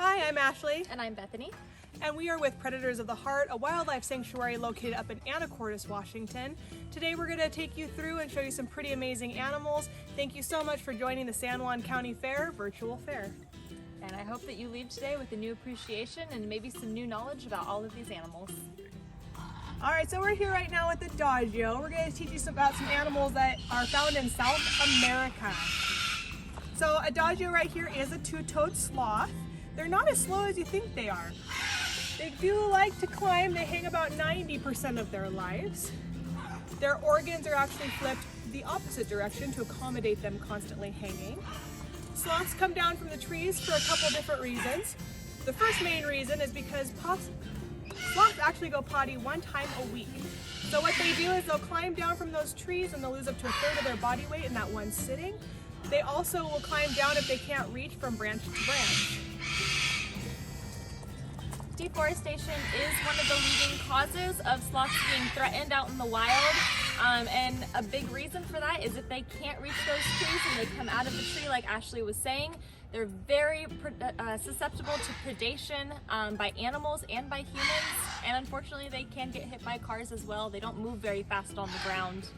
Hi, I'm Ashley. And I'm Bethany. And we are with Predators of the Heart, a wildlife sanctuary located up in Anteaters, Washington. Today we're going to take you through and show you some pretty amazing animals. Thank you so much for joining the San Juan County Fair virtual fair. And I hope that you leave today with a new appreciation and maybe some new knowledge about all of these animals. All right, so we're here right now with the Adagio. We're going to teach you about some animals that are found in South America. So Adagio right here is a two-toed sloth. They're not as slow as you think they are. They do like to climb. They hang about 90% of their lives. Their organs are actually flipped the opposite direction to accommodate them constantly hanging. Sloths come down from the trees for a couple different reasons. The first main reason is because sloths actually go potty 1 time a week. So what they do is they'll climb down from those trees and they'll lose up to 1/3 of their body weight in that one sitting. They also will climb down if they can't reach from branch to branch. Deforestation is one of the leading causes of sloths being threatened out in the wild. And a big reason for that is if they can't reach those trees and they come out of the tree, like Ashley was saying, they're very susceptible to predation by animals and by humans. And unfortunately, they can get hit by cars as well. They don't move very fast on the ground.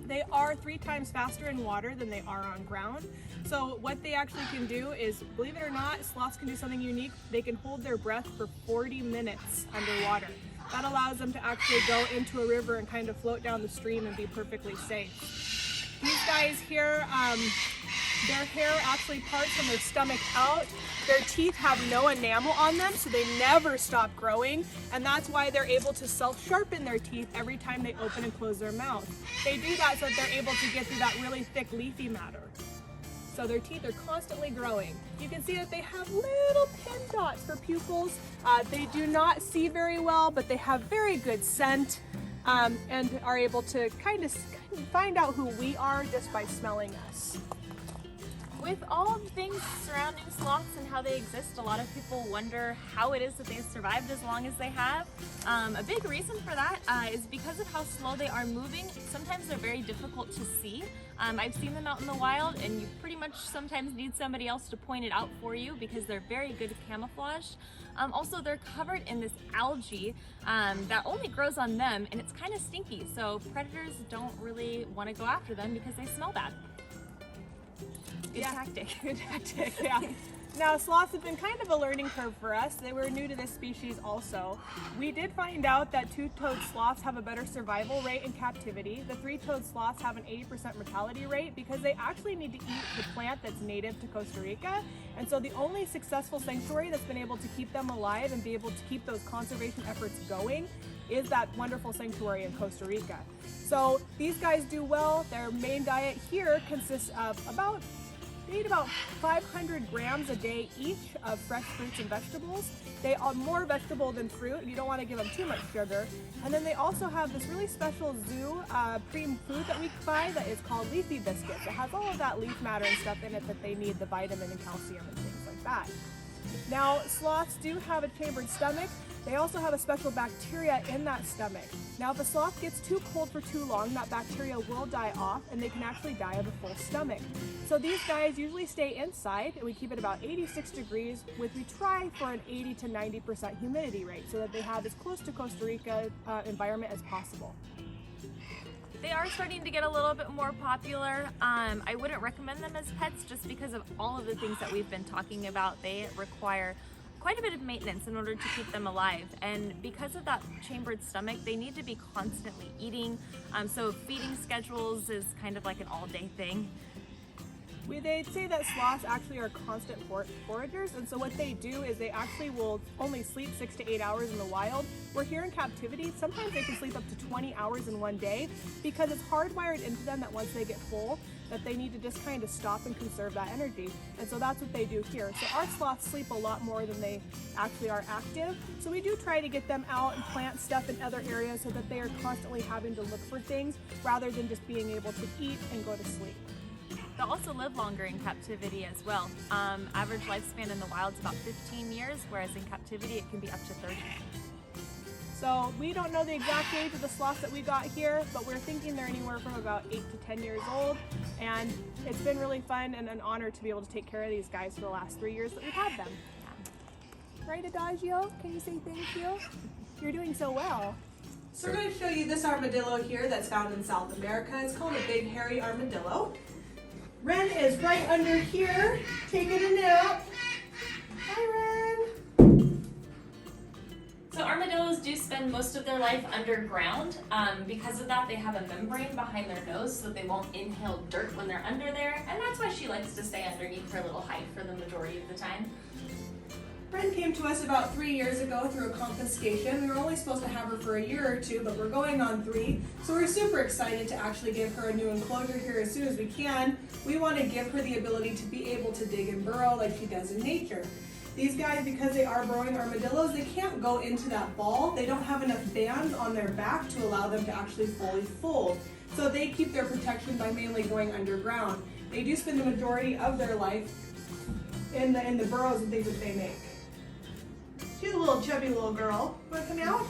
They are 3 times faster in water than they are on ground. So what they actually can do is, believe it or not, sloths can do something unique. They can hold their breath for 40 minutes underwater. That allows them to actually go into a river and kind of float down the stream and be perfectly safe. These guys here, their hair actually parts from their stomach out. Their teeth have no enamel on them, so they never stop growing, and that's why they're able to self-sharpen their teeth every time they open and close their mouth. They do that so that they're able to get through that really thick leafy matter. So their teeth are constantly growing. You can see that they have little pin dots for pupils. They do not see very well, but they have very good scent and are able to kind of find out who we are just by smelling us. With all of the things surrounding sloths and how they exist, a lot of people wonder how it is that they've survived as long as they have. A big reason for that is because of how slow they are moving. Sometimes they're very difficult to see. I've seen them out in the wild, and you pretty much sometimes need somebody else to point it out for you because they're very good at camouflage. Also, they're covered in this algae that only grows on them, and it's kind of stinky, so predators don't really want to go after them because they smell bad. Good tactic. Good tactic, yeah. Now, sloths have been kind of a learning curve for us. They were new to this species also. We did find out that 2-toed sloths have a better survival rate in captivity. The 3-toed sloths have an 80% mortality rate because they actually need to eat the plant that's native to Costa Rica. And so the only successful sanctuary that's been able to keep them alive and be able to keep those conservation efforts going is that wonderful sanctuary in Costa Rica. So these guys do well. Their main diet here consists of they eat about 500 grams a day each of fresh fruits and vegetables. They are more vegetable than fruit. You don't want to give them too much sugar. And then they also have this really special zoo cream food that we buy that is called leafy biscuits. It has all of that leaf matter and stuff in it that they need, the vitamin and calcium and things like that. Now, sloths do have a chambered stomach. They also have a special bacteria in that stomach. Now, if a sloth gets too cold for too long, that bacteria will die off and they can actually die of a full stomach. So these guys usually stay inside, and we keep it about 86 degrees we try for an 80 to 90% humidity rate so that they have as close to Costa Rica environment as possible. They are starting to get a little bit more popular. I wouldn't recommend them as pets just because of all of the things that we've been talking about. They require quite a bit of maintenance in order to keep them alive, and because of that chambered stomach, they need to be constantly eating. So feeding schedules is kind of like an all-day thing. They say that sloths actually are constant foragers, and so what they do is they actually will only sleep 6 to 8 hours in the wild. We're here in captivity. Sometimes they can sleep up to 20 hours in one day because it's hardwired into them that once they get full, that they need to just kind of stop and conserve that energy. And so that's what they do here. So our sloths sleep a lot more than they actually are active. So we do try to get them out and plant stuff in other areas so that they are constantly having to look for things rather than just being able to eat and go to sleep. They'll also live longer in captivity as well. Average lifespan in the wild is about 15 years, whereas in captivity it can be up to 30. So we don't know the exact age of the sloths that we got here, but we're thinking they're anywhere from about 8 to 10 years old. And it's been really fun and an honor to be able to take care of these guys for the last 3 years that we've had them. Yeah. Right, Adagio? Can you say thank you? You're doing so well. So we're going to show you this armadillo here that's found in South America. It's called a Big Hairy Armadillo. Ren is right under here, taking a nap. Hi, Ren. So armadillos do spend most of their life underground. Because of that, they have a membrane behind their nose so they won't inhale dirt when they're under there. And that's why she likes to stay underneath her little height for the majority of the time. Ren came to us about 3 years ago through a confiscation. We were only supposed to have her for a year or two, but we're going on 3. So we're super excited to actually give her a new enclosure here as soon as we can. We want to give her the ability to be able to dig and burrow like she does in nature. These guys, because they are burrowing armadillos, they can't go into that ball. They don't have enough bands on their back to allow them to actually fully fold. So they keep their protection by mainly going underground. They do spend the majority of their life in the burrows and things that they make. She's a little chubby little girl. Want to come out?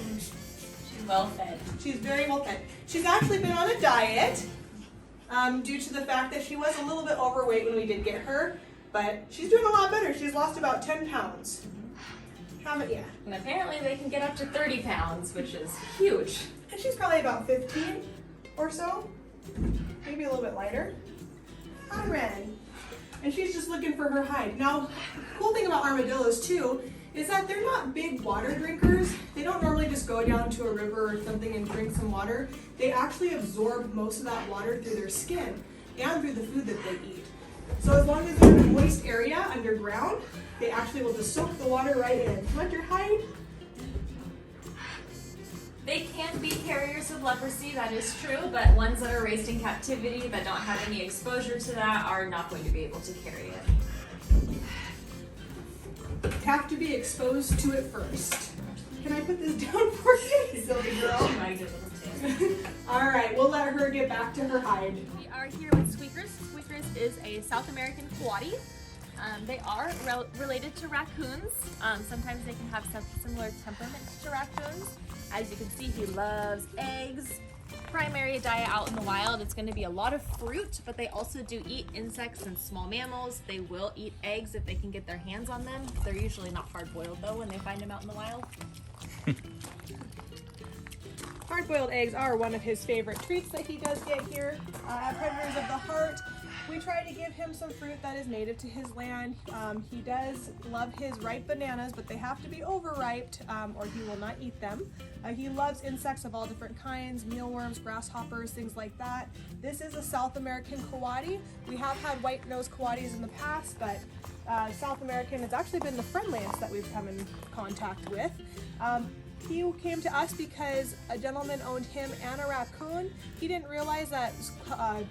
She's well fed. She's very well fed. She's actually been on a diet due to the fact that she was a little bit overweight when we did get her, but she's doing a lot better. She's lost about 10 pounds. Haven't yet. And apparently they can get up to 30 pounds, which is huge. And she's probably about 15 or so, maybe a little bit lighter. Hi, Ren. And she's just looking for her hide. Now, the cool thing about armadillos too is that they're not big water drinkers. They don't normally just go down to a river or something and drink some water. They actually absorb most of that water through their skin and through the food that they eat. So as long as they're in a moist area underground, they actually will just soak the water right in. Want your hide? They can be carriers of leprosy, that is true, but ones that are raised in captivity that don't have any exposure to that are not going to be able to carry it. Have to be exposed to it first. Can I put this down for you, silly girl? All right, we'll let her get back to her hide. We are here with Squeakers. Squeakers is a South American coati. They are related to raccoons. Sometimes they can have some similar temperaments to raccoons. As you can see, he loves eggs. Primary diet out in the wild, it's going to be a lot of fruit, but they also do eat insects and small mammals. They will eat eggs if they can get their hands on them. They're usually not hard-boiled though when they find them out in the wild. Hard-boiled eggs are one of his favorite treats that he does get here at Predators of the Heart. We try to give him some fruit that is native to his land. He does love his ripe bananas, but they have to be overripe or he will not eat them. He loves insects of all different kinds, mealworms, grasshoppers, things like that. This is a South American coati. We have had white-nosed coatis in the past, but South American has actually been the friendliest that we've come in contact with. He came to us because a gentleman owned him and a raccoon. He didn't realize that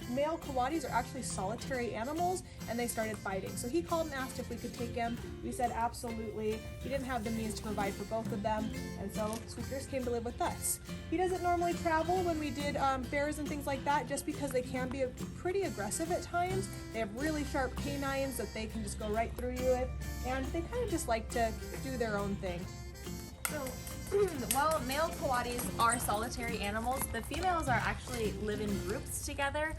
male coatis are actually solitary animals, and they started fighting. So he called and asked if we could take him. We said absolutely. He didn't have the means to provide for both of them, and so Squeakers came to live with us. He doesn't normally travel when we did fairs and things like that, just because they can be pretty aggressive at times. They have really sharp canines that they can just go right through you with, and they kind of just like to do their own thing. So, while male coatis are solitary animals, the females are actually live in groups together.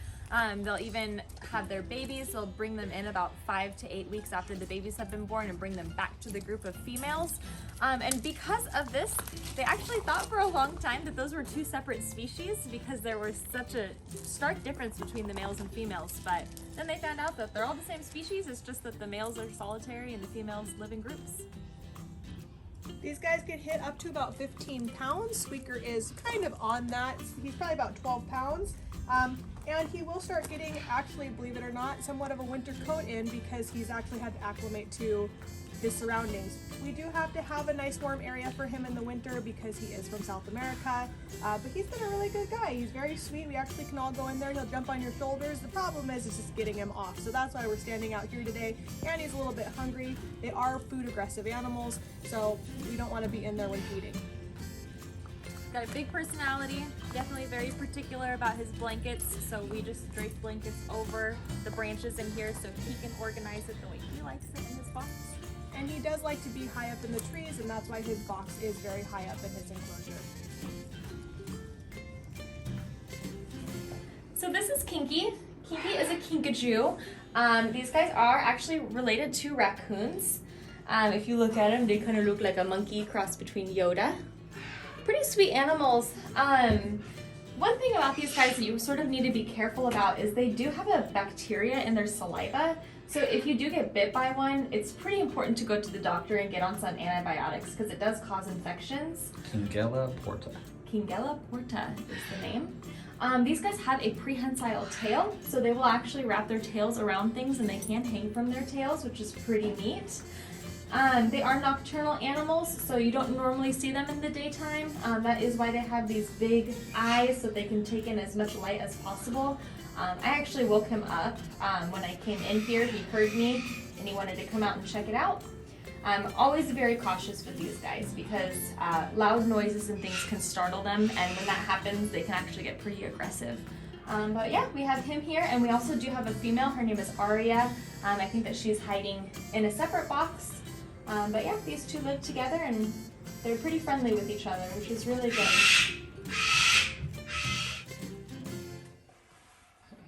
They'll even have their babies. They'll bring them in about 5 to 8 weeks after the babies have been born and bring them back to the group of females. And because of this, they actually thought for a long time that those were two separate species because there was such a stark difference between the males and females. But then they found out that they're all the same species. It's just that the males are solitary and the females live in groups. These guys get hit up to about 15 pounds. Squeaker is kind of on that. He's probably about 12 pounds. And he will start getting, actually, believe it or not, somewhat of a winter coat in because he's actually had to acclimate to his surroundings. We do have to have a nice warm area for him in the winter because he is from South America, but he's been a really good guy. He's very sweet. We actually can all go in there and he'll jump on your shoulders. The problem is just getting him off, so that's why we're standing out here today. And he's a little bit hungry. They are food aggressive animals, so we don't want to be in there when feeding. Got a big personality, definitely very particular about his blankets, so we just drape blankets over the branches in here so he can organize it the way he likes it in his box. And he does like to be high up in the trees, and that's why his box is very high up in his enclosure. So this is Kinky. Kinky is a kinkajou. These guys are actually related to raccoons. If you look at them, they kind of look like a monkey cross between Yoda. Pretty sweet animals. One thing about these guys that you sort of need to be careful about is they do have a bacteria in their saliva. So if you do get bit by one, it's pretty important to go to the doctor and get on some antibiotics because it does cause infections. Kingella porta. Kingella porta is the name. These guys have a prehensile tail, so they will actually wrap their tails around things and they can hang from their tails, which is pretty neat. They are nocturnal animals, so you don't normally see them in the daytime. That is why they have these big eyes so they can take in as much light as possible. I actually woke him up when I came in here. He heard me and he wanted to come out and check it out. I'm always very cautious with these guys because loud noises and things can startle them, and when that happens, they can actually get pretty aggressive. But yeah, we have him here, and we also do have a female. Her name is Arya. I think that she's hiding in a separate box. But yeah, these two live together, and they're pretty friendly with each other, which is really good.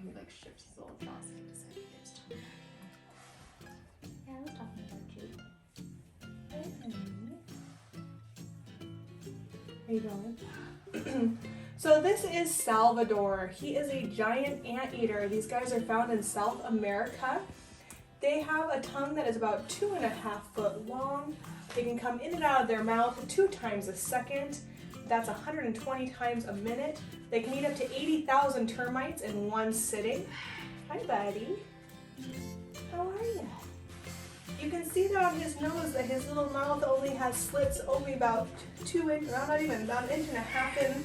He like shifts his little claws. Yeah, I was talking about you. How you doing? So this is Salvador. He is a giant anteater. These guys are found in South America. They have a tongue that is about 2.5 foot long. They can come in and out of their mouth 2 times a second. That's 120 times a minute. They can eat up to 80,000 termites in one sitting. Hi, buddy. How are you? You can see that on his nose that his little mouth only has slits only about 2 inches, not even, about 1.5 inches in,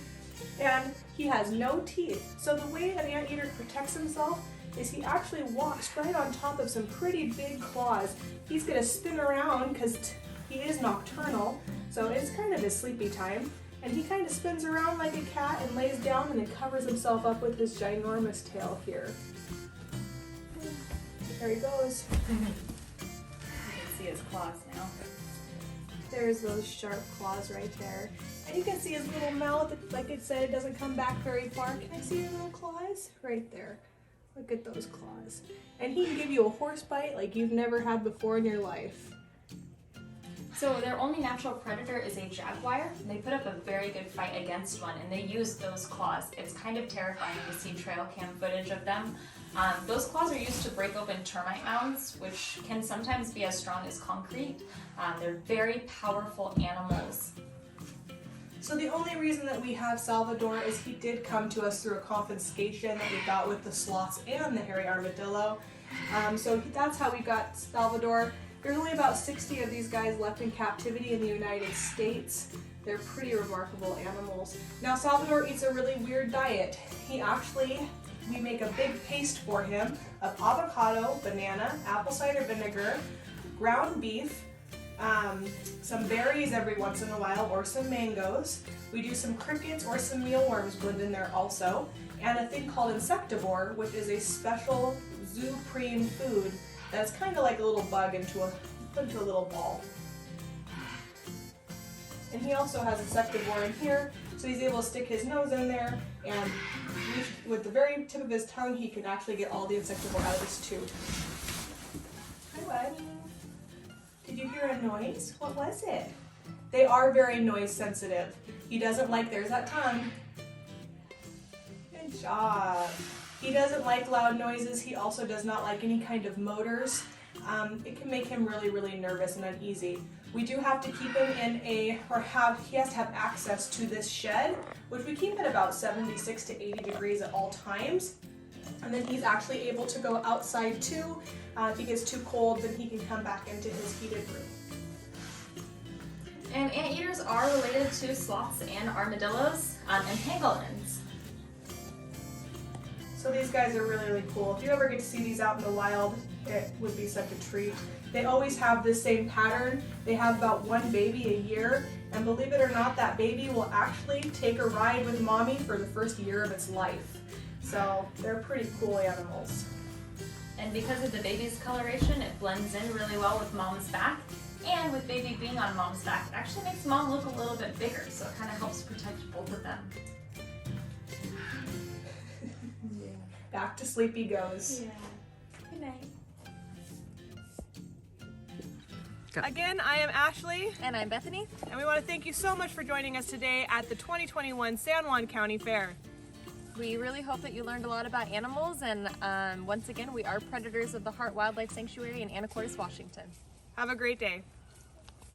and he has no teeth. So the way an anteater protects himself is he actually walks right on top of some pretty big claws. He's gonna spin around because he is nocturnal, so it's kind of his sleepy time. And he kind of spins around like a cat and lays down and then covers himself up with his ginormous tail here. There he goes. You can see his claws now. There's those sharp claws right there. And you can see his little mouth, like I said, it doesn't come back very far. Can I see your little claws? Right there. Look at those claws. And he can give you a horse bite like you've never had before in your life. So their only natural predator is a jaguar. They put up a very good fight against one, and they use those claws. It's kind of terrifying to see trail cam footage of them. Those claws are used to break open termite mounds, which can sometimes be as strong as concrete. They're very powerful animals. So the only reason that we have Salvador is he did come to us through a confiscation that we got with the Sloths and the hairy armadillo. So that's how we got Salvador. There's only about 60 of these guys left in captivity in the United States. They're pretty remarkable animals. Now Salvador eats a really weird diet. We make a big paste for him of avocado, banana, apple cider vinegar, ground beef, some berries every once in a while, or some mangoes. We do some crickets or some mealworms blend in there also, and a thing called insectivore, which is a special zooprene food that's kind of like a little bug put into a little ball. And he also has insectivore in here, so he's able to stick his nose in there, and with the very tip of his tongue, he can actually get all the insectivore out of his tube. Hi, bud. Did you hear a noise? What was it? They are very noise sensitive. He doesn't like, there's that tongue. Good job. He doesn't like loud noises. He also does not like any kind of motors. It can make him really, really nervous and uneasy. We do have to keep him he has to have access to this shed, which we keep at about 76 to 80 degrees at all times. And then he's actually able to go outside too. If he gets too cold, then he can come back into his heated room. And anteaters are related to sloths and armadillos and pangolins. So these guys are really, really cool. If you ever get to see these out in the wild, it would be such a treat. They always have the same pattern. They have about 1 baby a year, and believe it or not, that baby will actually take a ride with mommy for the first year of its life. So they're pretty cool animals. And because of the baby's coloration, it blends in really well with mom's back. And with baby being on mom's back, it actually makes mom look a little bit bigger, so it kind of helps protect both of them. Yeah. Back to sleep he goes. Yeah. Good night. Again, I am Ashley. And I'm Bethany. And we want to thank you so much for joining us today at the 2021 San Juan County Fair. We really hope that you learned a lot about animals, and once again, we are predators of the Hart Wildlife Sanctuary in Anacortes, Washington. Have a great day.